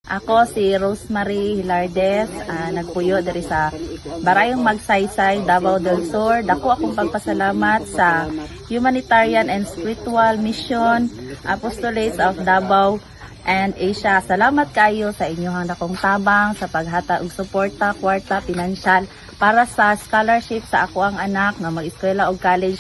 Ako si Rosemary Hilardes, nagpuyo diri sa Barayong Magsaysay, Davao del Sur. Dako akong pagpasalamat sa Humanitarian and Spiritual Mission Apostolates of Davao and Asia. Salamat kayo sa inyong dakong tabang sa paghata og suporta, kwarta, pinansyal para sa scholarship sa ako ang anak nga mag-eskwela og college,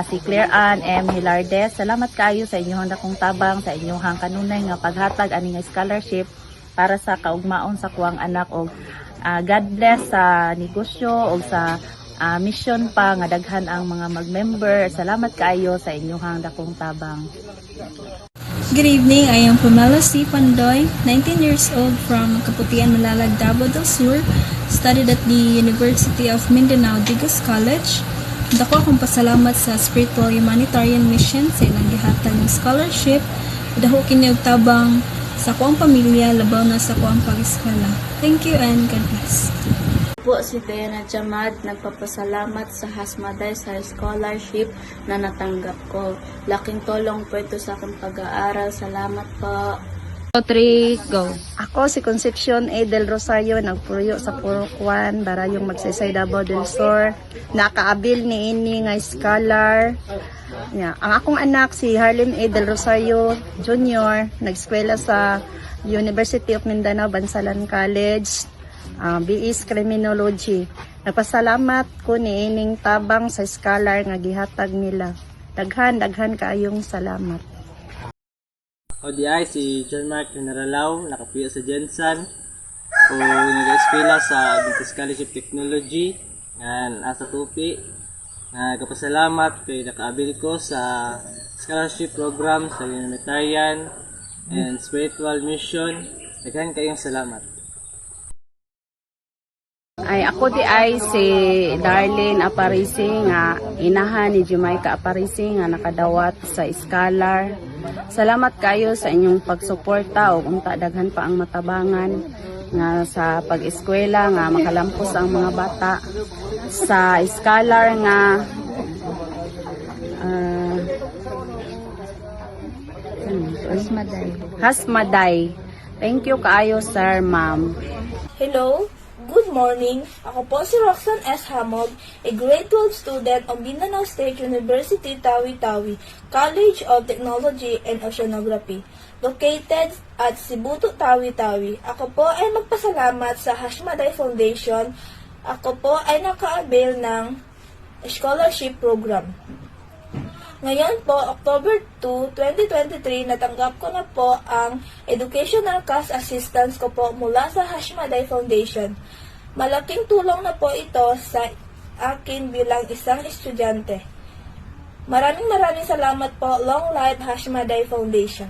si Claire Ann M. Hilardes. Salamat kayo sa inyong dakong tabang sa inyong kanunay nga paghatag ani nga scholarship para sa kaugmaon sa kuwang anak og God bless sa negosyo og sa mission pa nga daghan ang mga mag-member. Salamat kayo sa inyong dakong tabang. Good evening, I am Pamela C. Pandoy, 19 years old from Kaputian, Malalag, Davao del Sur, studied at the University of Mindanao, Digos College. Dako akong pasalamat sa Spiritual Humanitarian Mission sa ilang gihatag ng scholarship. Dako kini og tabang sa kuang pamilya, labaw na sa kuang pag-eskwela. Thank you and God bless. Po si Diana Jamad, nagpapasalamat sa Hasmaday sa scholarship na natanggap ko. Laking tulong po ito sa aking pag-aaral. Salamat po. 3, go. Ako si Concepcion A. Del Rosario, nagpuyo sa Purokwan, Barayong Magsaysay, Davao del Sur. Nakaabil ni ini nga scholar. Ang akong anak si Harlem A. Del Rosario Jr. nag-eskwela sa University of Mindanao, Bansalan College, BS Criminology. Nagpasalamat ko ni ining tabang sa scholar nga gihatag nila. Daghan kaayong salamat. ODI si John Mark Generalaw, nakapuyo sa Jensen o nag-eskwela sa Adventist College of Technology ng Asa Tupi. Nagpasalamat kay nakaabil ko sa scholarship program sa Humanitarian and Spiritual Mission. Daghan kayong salamat. Ako si Darlene Aparisi nga inahan ni Jamaica Aparisi nga nakadawat sa scholar. Salamat kayo sa inyong pagsuporta ug unta daghan pa ang matabangan nga sa pag-eskwela nga makalampos ang mga bata sa scholar nga Hasmaday. Thank you kaayo sir, ma'am. Hello, good morning. Ako po si Roxanne S. Hamog, a grade 12 student of Mindanao State University, Tawi-Tawi, College of Technology and Oceanography, located at Sibuto, Tawi-Tawi. Ako po ay magpasalamat sa Hasmaday Foundation. Ako po ay nakaabil ng scholarship program. Ngayon po, October 2, 2023, natanggap ko na po ang Educational Cash Assistance ko po mula sa Hasmaday Foundation. Malaking tulong na po ito sa akin bilang isang estudyante. Maraming salamat po. Long life Hasmaday Foundation.